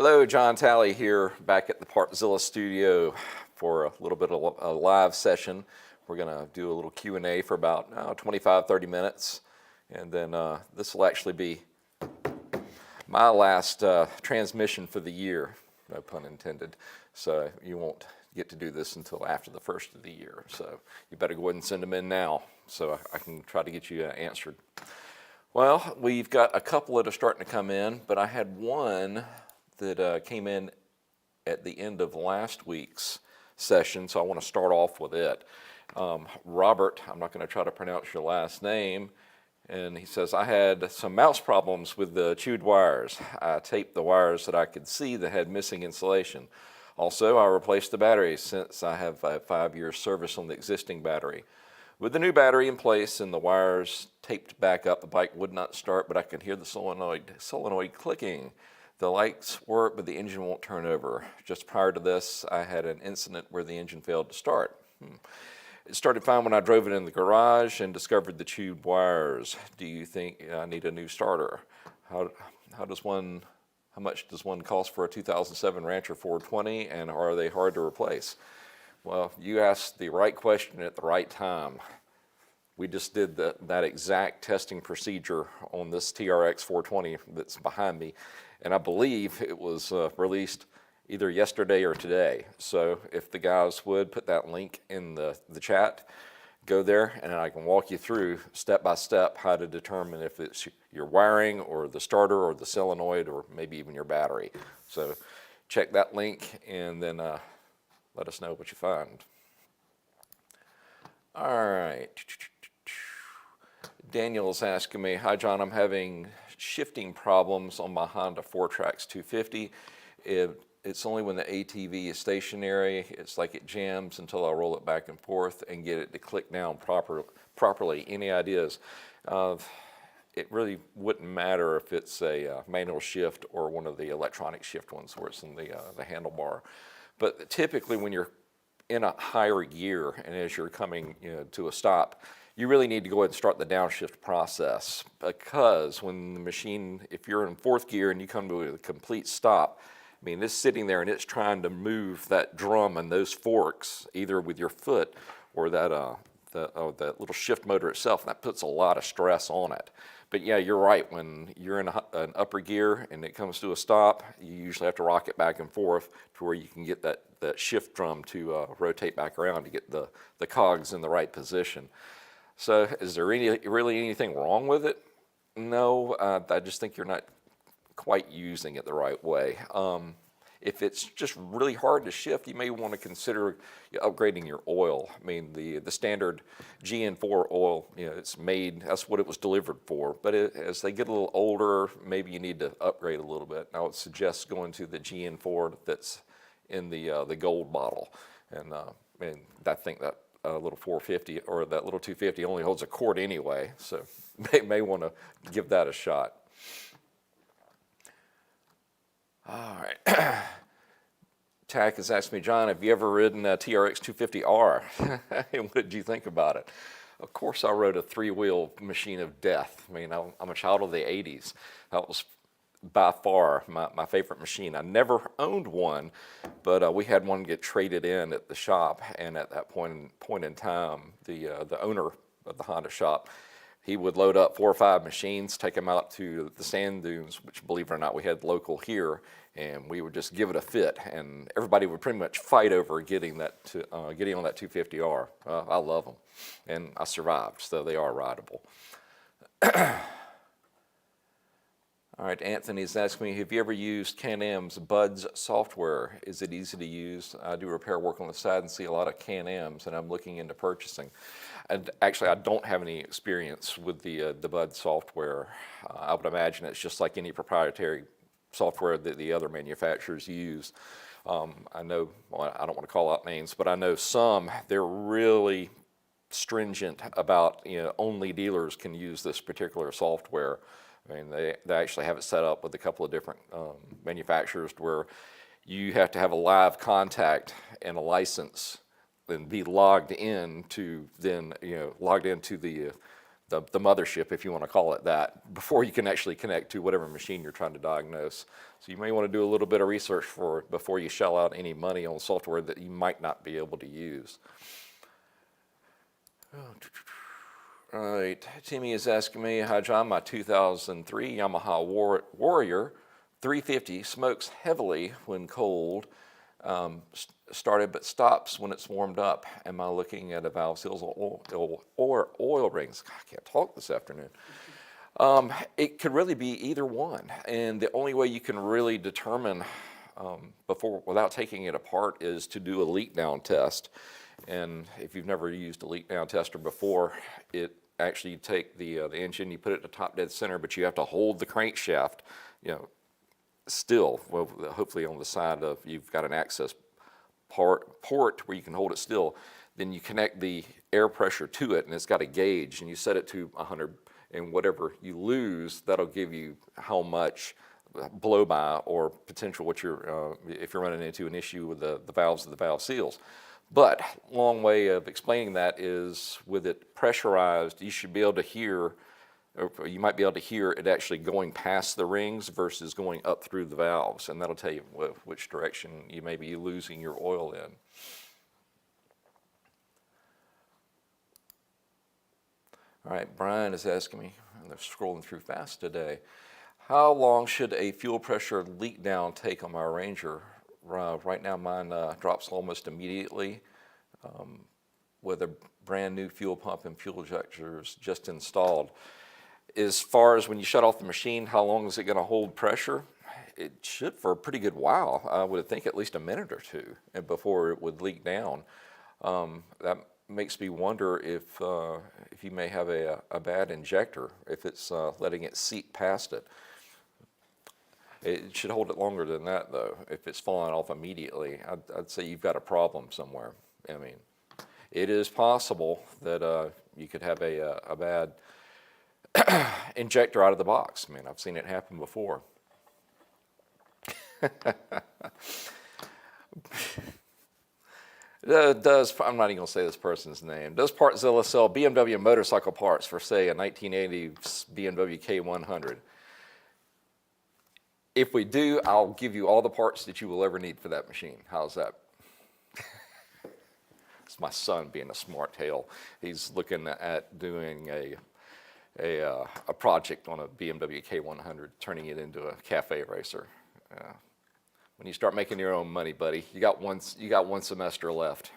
Hello, John Talley here, back at the Partzilla studio for a little bit of a live session. We're going to do a little Q&A for about 25, 30 minutes, and then this will actually be my last transmission for the year, no pun intended. So you won't get to do this until after the first of the year. So you better go ahead and send them in now so I can try to get you answered. Well, we've got a couple that are starting to come in, but I had one that came in at the end of last week's session, so I want to start off with it. Robert, I'm not going to try to pronounce your last name, and he says, I had some mouse problems with the chewed wires. I taped the wires that I could see that had missing insulation. Also, I replaced the battery since I have a 5-year service on the existing battery. With the new battery in place and the wires taped back up, the bike would not start, but I could hear the solenoid clicking. The lights work, but the engine won't turn over. Just prior to this, I had an incident where the engine failed to start. It started fine when I drove it in the garage and discovered the chewed wires. Do you think I need a new starter? How much does one cost for a 2007 Rancher 420, and are they hard to replace? Well, you asked the right question at the right time. We just did that exact testing procedure on this TRX 420 that's behind me, and I believe it was released either yesterday or today. So if the guys would put that link in the chat, go there and I can walk you through step by step how to determine if it's your wiring or the starter or the solenoid or maybe even your battery. So check that link and then let us know what you find. All right. Daniel's asking me, hi John, I'm having shifting problems on my Honda 4Trax 250. It's only when the ATV is stationary, it's like it jams until I roll it back and forth and get it to click down properly. Any ideas? It really wouldn't matter if it's a manual shift or one of the electronic shift ones where it's in the handlebar. But typically when you're in a higher gear and as you're coming to a stop, you really need to go ahead and start the downshift process, because when the machine, if you're in fourth gear and you come to a complete stop, I mean, it's sitting there and it's trying to move that drum and those forks either with your foot or that little shift motor itself, and that puts a lot of stress on it. But yeah, you're right. When you're in an upper gear and it comes to a stop, you usually have to rock it back and forth to where you can get that shift drum to rotate back around to get the cogs in the right position. So is there really anything wrong with it? No, I just think you're not quite using it the right way. If it's just really hard to shift, you may want to consider upgrading your oil. I mean, the standard GN4 oil, it's made, that's what it was delivered for. But as they get a little older, maybe you need to upgrade a little bit. And I would suggest going to the GN4 that's in the gold bottle. And I think that little 450 or that little 250 only holds a quart anyway, so may want to give that a shot. All right. Tack has asked me, John, have you ever ridden a TRX 250R? And what did you think about it? Of course I rode a three-wheel machine of death. I mean, I'm a child of the 80s. That was by far my favorite machine. I never owned one, but we had one get traded in at the shop, and at that point in time, the owner of the Honda shop, he would load up 4 or 5 machines, take them out to the sand dunes, which, believe it or not, we had local here, and we would just give it a fit, and everybody would pretty much fight over getting on that 250R. I love them, and I survived, so they are rideable. All right, Anthony's asking me, have you ever used Can-Am's Buds software? Is it easy to use? I do repair work on the side and see a lot of Can-Am's, and I'm looking into purchasing. And actually, I don't have any experience with the Buds software. I would imagine it's just like any proprietary software that the other manufacturers use. I know, well, I don't want to call out names, but I know some, they're really stringent about, only dealers can use this particular software. I mean, they actually have it set up with a couple of different manufacturers where you have to have a live contact and a license and be logged in to then, logged into the the mothership, if you want to call it that, before you can actually connect to whatever machine you're trying to diagnose. So you may want to do a little bit of research before you shell out any money on software that you might not be able to use. All right, Timmy is asking me, hi John, my 2003 Yamaha Warrior 350 smokes heavily when cold, started but stops when it's warmed up. Am I looking at a valve seals or oil rings? God, I can't talk this afternoon. It could really be either one, and the only way you can really determine without taking it apart is to do a leak down test. And if you've never used a leak down tester before, it actually you take the engine, you put it at the top dead center, but you have to hold the crankshaft, still. Well, hopefully on the side of you've got an access port where you can hold it still. Then you connect the air pressure to it, and it's got a gauge, and you set it to 100, and whatever you lose, that'll give you how much blow by or potential if you're running into an issue with the valves of the valve seals. But long way of explaining that is with it pressurized, you should be able to hear, or you might be able to hear it actually going past the rings versus going up through the valves, and that'll tell you which direction you may be losing your oil in. All right, Brian is asking me, and they're scrolling through fast today, how long should a fuel pressure leak down take on my Ranger? Right now mine drops almost immediately with a brand new fuel pump and fuel injectors just installed. As far as when you shut off the machine, how long is it going to hold pressure? It should for a pretty good while. I would think at least a minute or two before it would leak down. That makes me wonder if you may have a bad injector, if it's letting it seep past it. It should hold it longer than that, though. If it's falling off immediately, I'd say you've got a problem somewhere. I mean, it is possible that you could have a bad injector out of the box. I mean, I've seen it happen before. I'm not even going to say this person's name. Does Partzilla sell BMW motorcycle parts for, say, a 1980 BMW K100? If we do, I'll give you all the parts that you will ever need for that machine. How's that? It's my son being a smart tail. He's looking at doing a project on a BMW K100, turning it into a cafe racer. When you start making your own money, buddy, you got one semester left.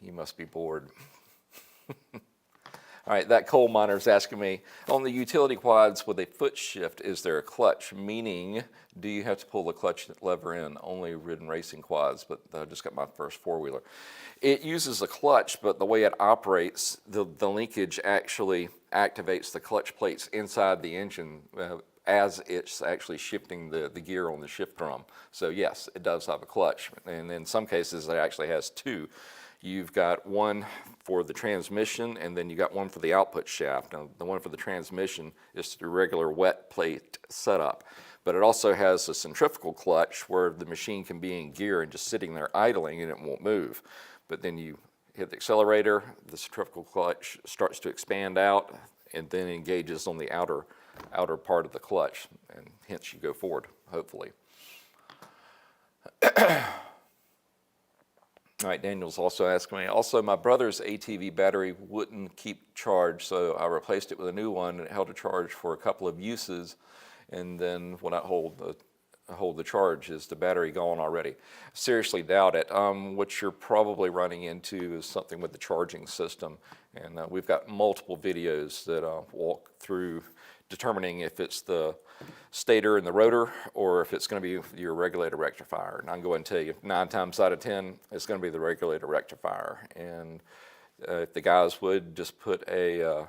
You must be bored. All right, that coal miner is asking me, on the utility quads with a foot shift, is there a clutch? Meaning, do you have to pull the clutch lever in? Only ridden racing quads, but I just got my first four-wheeler. It uses a clutch, but the way it operates, the linkage actually activates the clutch plates inside the engine as it's actually shifting the gear on the shift drum. So yes, it does have a clutch, and in some cases it actually has two. You've got one for the transmission, and then you got one for the output shaft. Now, the one for the transmission is the regular wet plate setup, but it also has a centrifugal clutch where the machine can be in gear and just sitting there idling and it won't move. But then you hit the accelerator, the centrifugal clutch starts to expand out and then engages on the outer part of the clutch, and hence you go forward, hopefully. All right, Daniel's also asking me, also my brother's ATV battery wouldn't keep charge, so I replaced it with a new one, and it held a charge for a couple of uses, and then when I hold the charge, is the battery gone already? Seriously doubt it. What you're probably running into is something with the charging system, and we've got multiple videos that walk through determining if it's the stator and the rotor or if it's going to be your regulator rectifier. And I'm going to tell you 9 times out of 10 it's going to be the regulator rectifier. And if the guys would just put a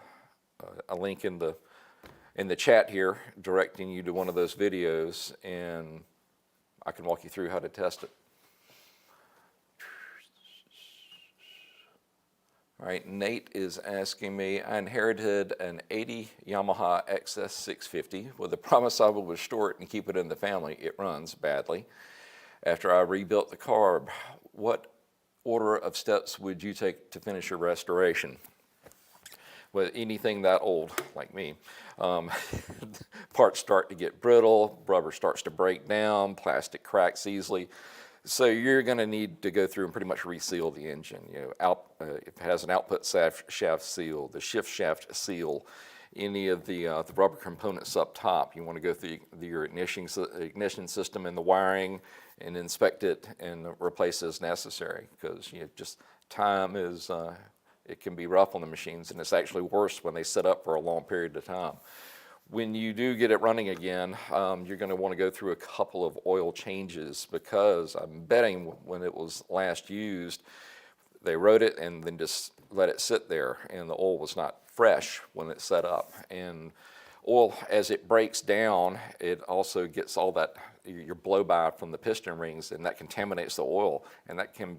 link in the chat here directing you to one of those videos, and I can walk you through how to test it. All right, Nate is asking me, I inherited an 80 Yamaha XS650 with the promise I would restore it and keep it in the family. It runs badly. After I rebuilt the carb, what order of steps would you take to finish your restoration? With anything that old, like me, parts start to get brittle, rubber starts to break down, plastic cracks easily. So you're going to need to go through and pretty much reseal the engine. If it has an output shaft seal, the shift shaft seal, any of the rubber components up top. You want to go through your ignition system and the wiring and inspect it and replace as necessary, because just time is, it can be rough on the machines, and it's actually worse when they sit up for a long period of time. When you do get it running again, you're going to want to go through a couple of oil changes, because I'm betting when it was last used, they wrote it and then just let it sit there, and the oil was not fresh when it set up. And oil, as it breaks down, it also gets all that, your blow-by from the piston rings, and that contaminates the oil, and that can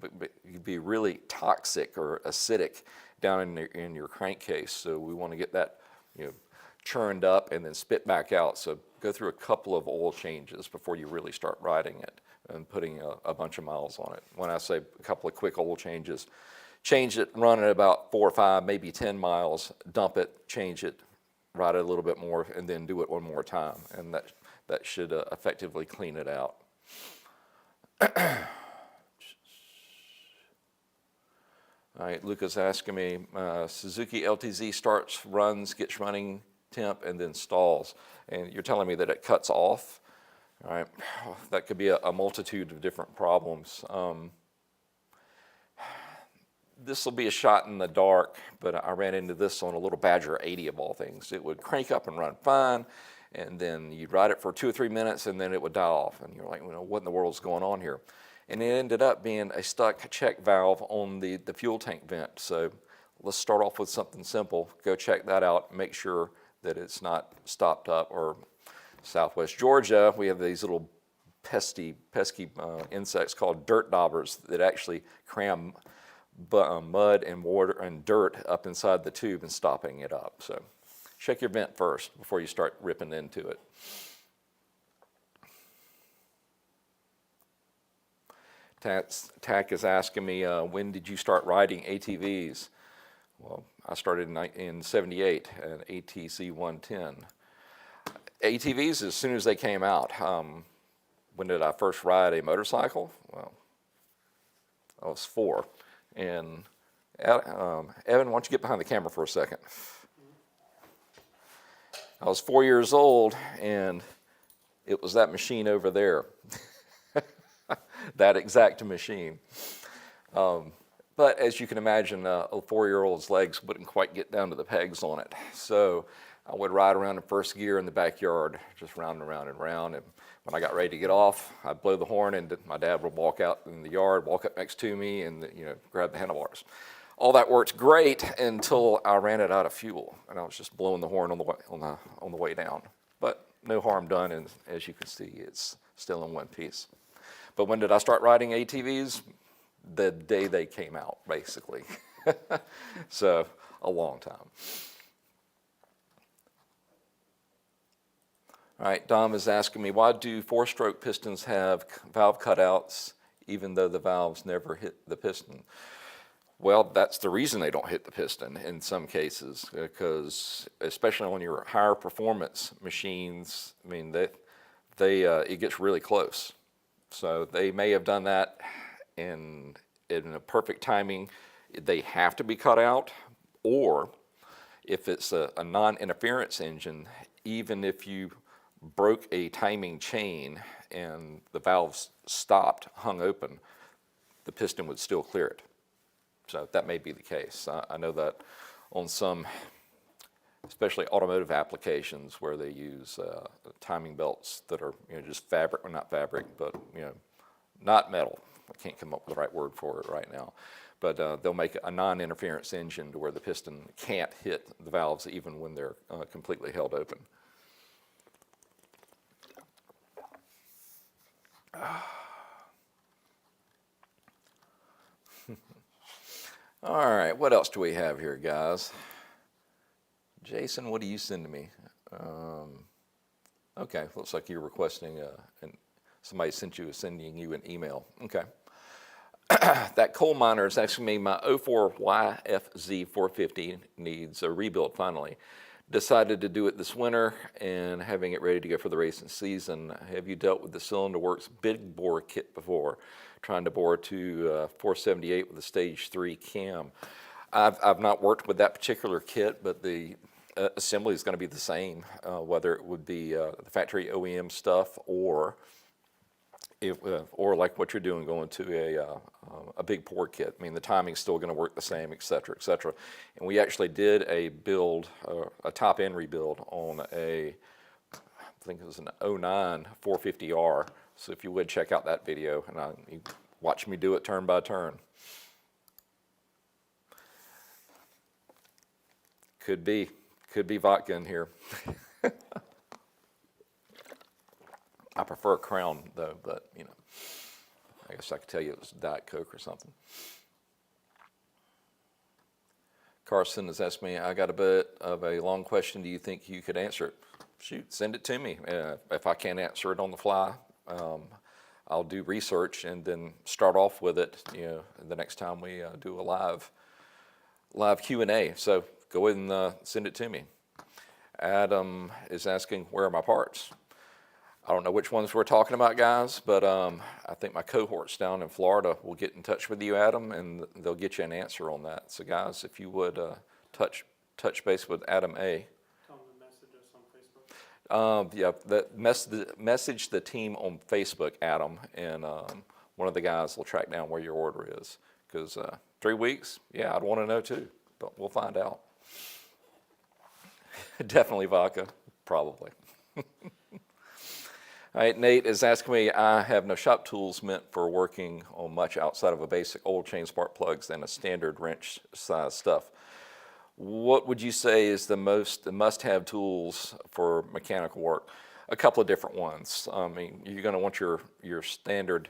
be really toxic or acidic down in your crankcase. So we want to get that churned up and then spit back out. So go through a couple of oil changes before you really start riding it and putting a bunch of miles on it. When I say a couple of quick oil changes, change it, run it about 4 or 5, maybe 10 miles, dump it, change it, ride it a little bit more, and then do it one more time. And that should effectively clean it out. All right, Luca's asking me, Suzuki LTZ starts, runs, gets running temp, and then stalls. And you're telling me that it cuts off. All right, that could be a multitude of different problems. This will be a shot in the dark, but I ran into this on a little Badger 80 of all things. It would crank up and run fine, and then you'd ride it for 2 or 3 minutes, and then it would die off. And you're like, what in the world's going on here? And it ended up being a stuck check valve on the fuel tank vent. So let's start off with something simple. Go check that out, make sure that it's not stopped up. Or Southwest Georgia, we have these little pesky insects called dirt daubers that actually cram mud and water and dirt up inside the tube and stopping it up. So check your vent first before you start ripping into it. TAC is asking me, when did you start riding ATVs? Well, I started in 78, an ATC 110. ATVs, as soon as they came out. When did I first ride a motorcycle? Well, I was 4. And Evan, why don't you get behind the camera for a second? I was 4 years old, and it was that machine over there. That exact machine. But as you can imagine, a 4-year-old's legs wouldn't quite get down to the pegs on it. So I would ride around in first gear in the backyard, just round and round and round. And when I got ready to get off, I'd blow the horn, and my dad would walk out in the yard, walk up next to me, and grab the handlebars. All that worked great until I ran it out of fuel, and I was just blowing the horn on the way down. But no harm done, and as you can see, it's still in one piece. But when did I start riding ATVs? The day they came out, basically. So a long time. All right, Dom is asking me, why do 4-stroke pistons have valve cutouts even though the valves never hit the piston? Well, that's the reason they don't hit the piston in some cases, because especially on your higher performance machines, I mean, it gets really close. So they may have done that in a perfect timing. They have to be cut out, or if it's a non-interference engine, even if you broke a timing chain and the valves stopped, hung open, the piston would still clear it. So that may be the case. I know that on some, especially automotive applications where they use timing belts that are just fabric, or not fabric, but not metal. I can't come up with the right word for it right now. But they'll make a non-interference engine to where the piston can't hit the valves even when they're completely held open. All right, what else do we have here, guys? Jason, what do you send to me? Okay, looks like you're requesting, and somebody sending you an email. Okay. That coal miner is asking me, my '04 YFZ 450 needs a rebuild finally. Decided to do it this winter and having it ready to go for the racing season. Have you dealt with the Cylinder Works big bore kit before? Trying to bore to 478 with a stage 3 cam. I've not worked with that particular kit, but the assembly is going to be the same, whether it would be the factory OEM stuff or or like what you're doing, going to a big port kit. I mean, the timing's still going to work the same, et cetera, et cetera. And we actually did a build, a top end rebuild on I think it was an '09 450R. So if you would check out that video, and you watch me do it turn by turn. Could be vodka in here. I prefer Crown though, but you know, I guess I could tell you it was Diet Coke or something. Carson has asked me, I got a bit of a long question. Do you think you could answer it? Shoot, send it to me. If I can't answer it on the fly, I'll do research and then start off with it, you know, the next time we do a live Q&A. So go ahead and send it to me. Adam is asking, where are my parts? I don't know which ones we're talking about, guys, but I think my cohorts down in Florida will get in touch with you, Adam, and they'll get you an answer on that. So, guys, if you would touch base with Adam A. Tell them to message us on Facebook. Yeah, message the team on Facebook, Adam, and one of the guys will track down where your order is. Because 3 weeks, yeah, I'd want to know too, but we'll find out. Definitely vodka, probably. All right, Nate is asking me, I have no shop tools meant for working on much outside of a basic oil change spark plugs and a standard wrench size stuff. What would you say is the must-have tools for mechanical work? A couple of different ones. I mean, you're going to want your standard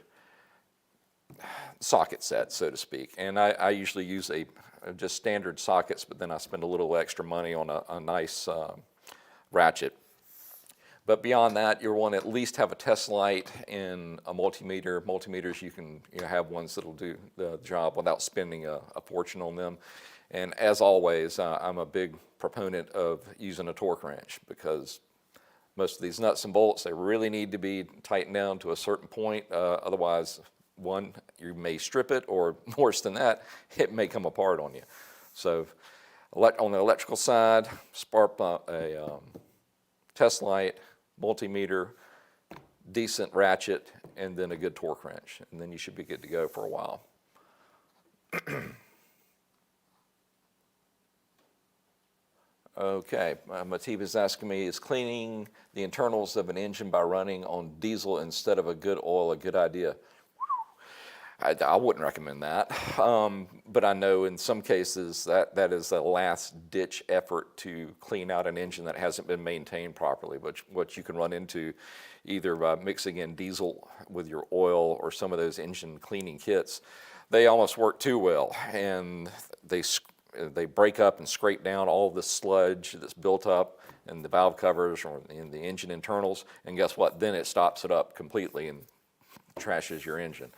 socket set, so to speak. And I usually use just standard sockets, but then I spend a little extra money on a nice ratchet. But beyond that, you'll want to at least have a test light and a multimeter. Multimeters, you can have ones that'll do the job without spending a fortune on them. And as always, I'm a big proponent of using a torque wrench, because most of these nuts and bolts, they really need to be tightened down to a certain point. Otherwise, one, you may strip it, or worse than that, it may come apart on you. So on the electrical side, spark a test light, multimeter, decent ratchet, and then a good torque wrench. And then you should be good to go for a while. Okay, Matib is asking me, is cleaning the internals of an engine by running on diesel instead of a good oil a good idea? I wouldn't recommend that, but I know in some cases that is a last-ditch effort to clean out an engine that hasn't been maintained properly, what you can run into either by mixing in diesel with your oil or some of those engine cleaning kits. They almost work too well, and they break up and scrape down all the sludge that's built up in the valve covers or in the engine internals, and guess what? Then it stops it up completely and trashes your engine.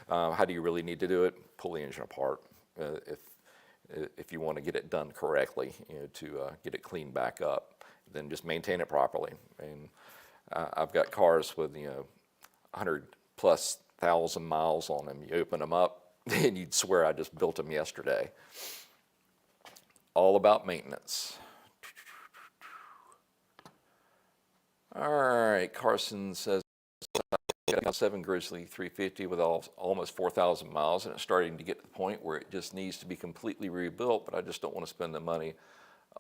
How do you really need to do it? Pull the engine apart if you want to get it done correctly, to get it cleaned back up. Then just maintain it properly. And I've got cars with 100,000+ miles on them. You open them up, and you'd swear I just built them yesterday. All about maintenance. All right, Carson says, I got a 7 Grizzly 350 with almost 4,000 miles, and it's starting to get to the point where it just needs to be completely rebuilt, but I just don't want to spend the money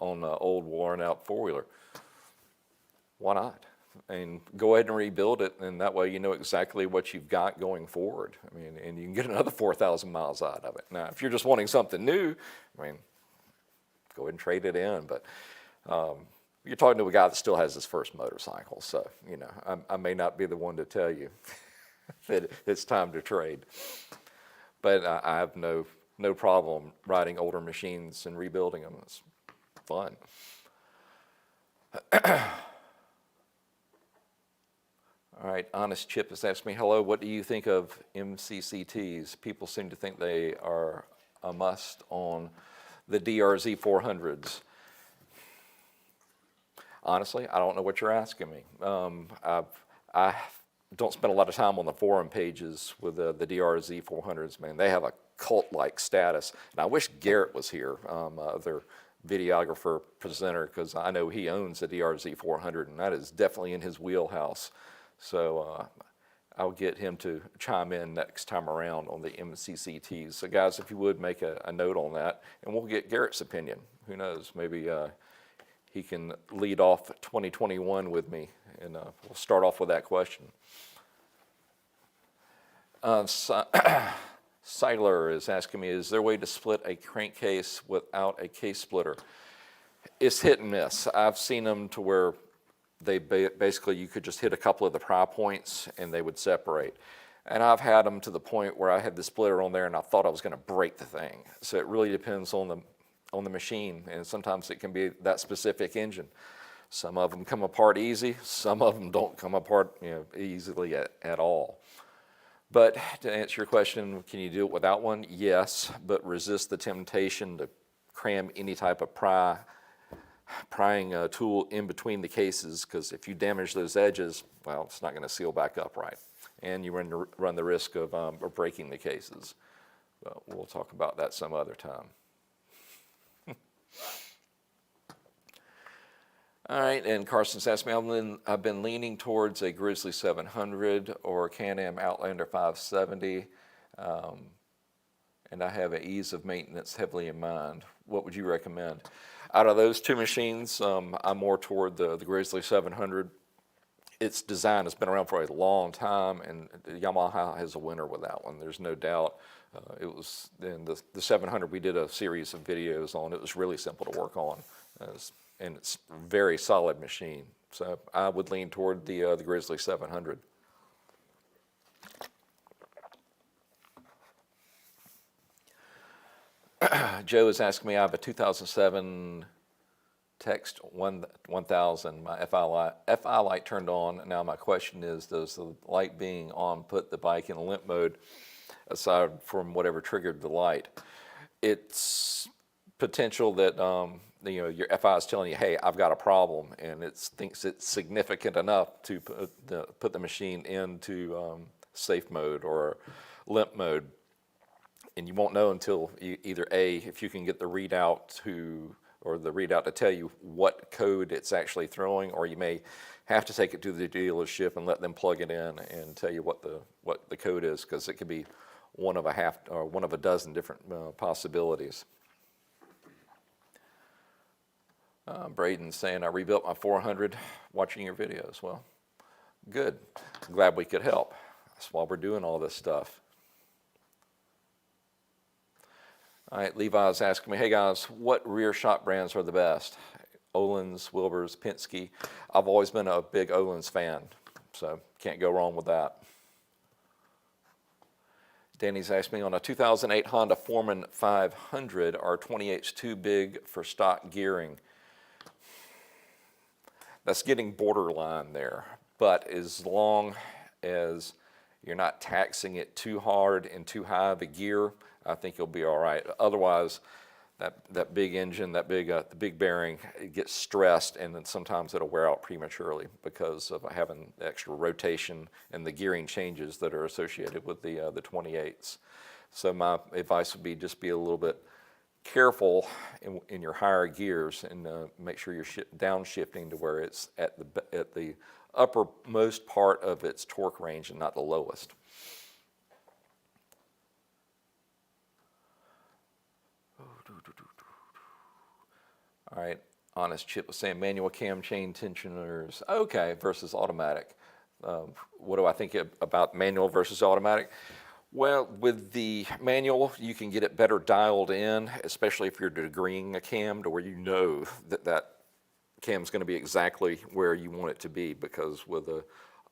on an old worn out four-wheeler. Why not? And go ahead and rebuild it, and that way you know exactly what you've got going forward. I mean, and you can get another 4,000 miles out of it. Now, if you're just wanting something new, I mean, go ahead and trade it in, but you're talking to a guy that still has his first motorcycle, so I may not be the one to tell you that it's time to trade. But I have no problem riding older machines and rebuilding them. It's fun. All right, Honest Chip has asked me, hello, what do you think of MCCTs? People seem to think they are a must on the DRZ 400s. Honestly, I don't know what you're asking me. I don't spend a lot of time on the forum pages with the DRZ 400s, man. They have a cult-like status. And I wish Garrett was here, their videographer, presenter, because I know he owns the DRZ 400, and that is definitely in his wheelhouse. So I'll get him to chime in next time around on the MCCTs. So guys, if you would make a note on that, and we'll get Garrett's opinion. Who knows, maybe he can lead off 2021 with me, and we'll start off with that question. Seiler is asking me, is there a way to split a crankcase without a case splitter? It's hit and miss. I've seen them to where they basically, you could just hit a couple of the pry points and they would separate. And I've had them to the point where I had the splitter on there and I thought I was going to break the thing. So it really depends on the machine, and sometimes it can be that specific engine. Some of them come apart easy, some of them don't come apart easily at all. But to answer your question, can you do it without one? Yes, but resist the temptation to cram any type of prying tool in between the cases, because if you damage those edges, well, it's not going to seal back up right. And you run the risk of breaking the cases. But we'll talk about that some other time. All right, and Carson's asked me, I've been leaning towards a Grizzly 700 or Can-Am Outlander 570, and I have an ease of maintenance heavily in mind. What would you recommend? Out of those two machines, I'm more toward the Grizzly 700. Its design has been around for a long time, and Yamaha has a winner with that one. There's no doubt. It was in the 700 we did a series of videos on. It was really simple to work on, and it's a very solid machine. So I would lean toward the Grizzly 700. Joe is asking me, I have a 2007 Text 1000, my FI light turned on. Now my question is, does the light being on put the bike in limp mode aside from whatever triggered the light? It's potential that your FI is telling you, hey, I've got a problem, and it thinks it's significant enough to put the machine into safe mode or limp mode. And you won't know until either A, if you can get the readout to tell you what code it's actually throwing, or you may have to take it to the dealership and let them plug it in and tell you what the code is, because it could be one of a dozen different possibilities. Braden's saying, I rebuilt my 400 watching your videos. Well, good. I'm glad we could help. That's why we're doing all this stuff. All right, Levi's asking me, hey guys, what rear shock brands are the best? Öhlins, Wilbur's, Penske. I've always been a big Öhlins fan, so can't go wrong with that. Danny's asked me, on a 2008 Honda Foreman 500, are 28s too big for stock gearing? That's getting borderline there, but as long as you're not taxing it too hard and too high of a gear, I think you'll be all right. Otherwise, that big engine, the big bearing, it gets stressed, and then sometimes it'll wear out prematurely because of having the extra rotation and the gearing changes that are associated with the 28s. So my advice would be just be a little bit careful in your higher gears, and make sure you're downshifting to where it's at the uppermost part of its torque range and not the lowest. All right, Honest Chip was saying manual cam chain tensioners, okay, versus automatic. What do I think about manual versus automatic? Well, with the manual, you can get it better dialed in, especially if you're degreeing a cam to where you know that cam's going to be exactly where you want it to be, because with a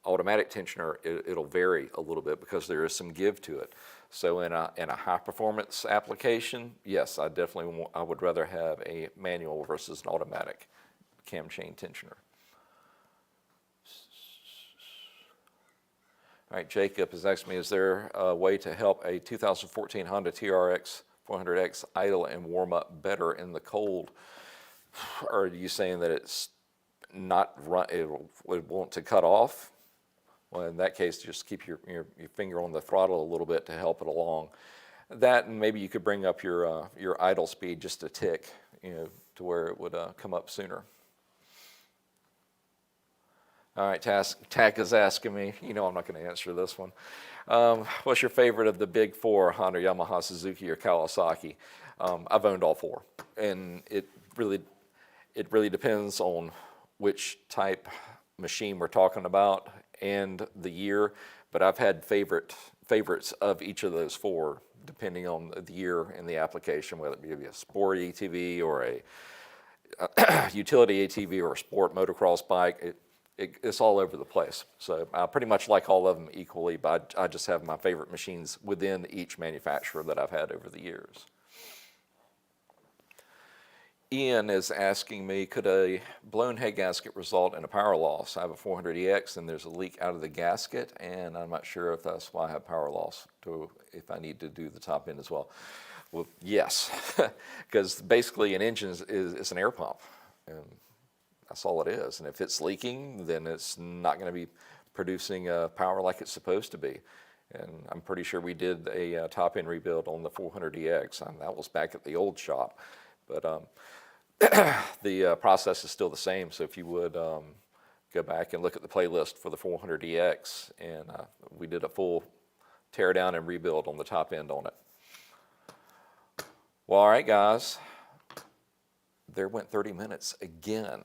automatic tensioner, it'll vary a little bit because there is some give to it. So in a high performance application, yes, I would rather have a manual versus an automatic cam chain tensioner. All right, Jacob has asked me, is there a way to help a 2014 Honda TRX 400X idle and warm up better in the cold? Or are you saying that it's not run, it would want to cut off? Well, in that case, just keep your finger on the throttle a little bit to help it along. That, and maybe you could bring up your idle speed just a tick, to where it would come up sooner. All right, Tack is asking me, I'm not going to answer this one. What's your favorite of the big four, Honda, Yamaha, Suzuki, or Kawasaki? I've owned all four, and it really depends on which type machine we're talking about and the year, but I've had favorites of each of those four, depending on the year and the application, whether it be a sport ATV or a utility ATV or a sport motocross bike. It's all over the place. So I pretty much like all of them equally, but I just have my favorite machines within each manufacturer that I've had over the years. Ian is asking me, could a blown head gasket result in a power loss? I have a 400EX and there's a leak out of the gasket, and I'm not sure if that's why I have power loss, if I need to do the top end as well. Well, yes, because basically an engine is an air pump, and that's all it is. And if it's leaking, then it's not going to be producing power like it's supposed to be. And I'm pretty sure we did a top end rebuild on the 400EX, and that was back at the old shop. But the process is still the same, so if you would go back and look at the playlist for the 400EX, and we did a full tear down and rebuild on the top end on it. Well, all right, guys, there went 30 minutes again,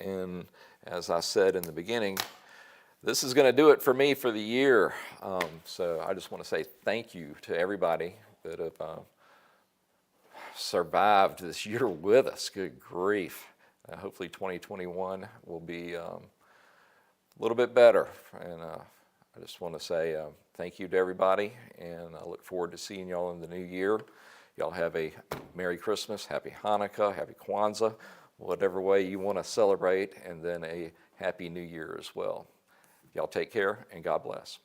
and as I said in the beginning, this is going to do it for me for the year. So I just want to say thank you to everybody that have survived this year with us. Good grief. Hopefully 2021 will be a little bit better. And I just want to say thank you to everybody, and I look forward to seeing y'all in the new year. Y'all have a Merry Christmas, Happy Hanukkah, Happy Kwanzaa, whatever way you want to celebrate, and then a Happy New Year as well. Y'all take care, and God bless.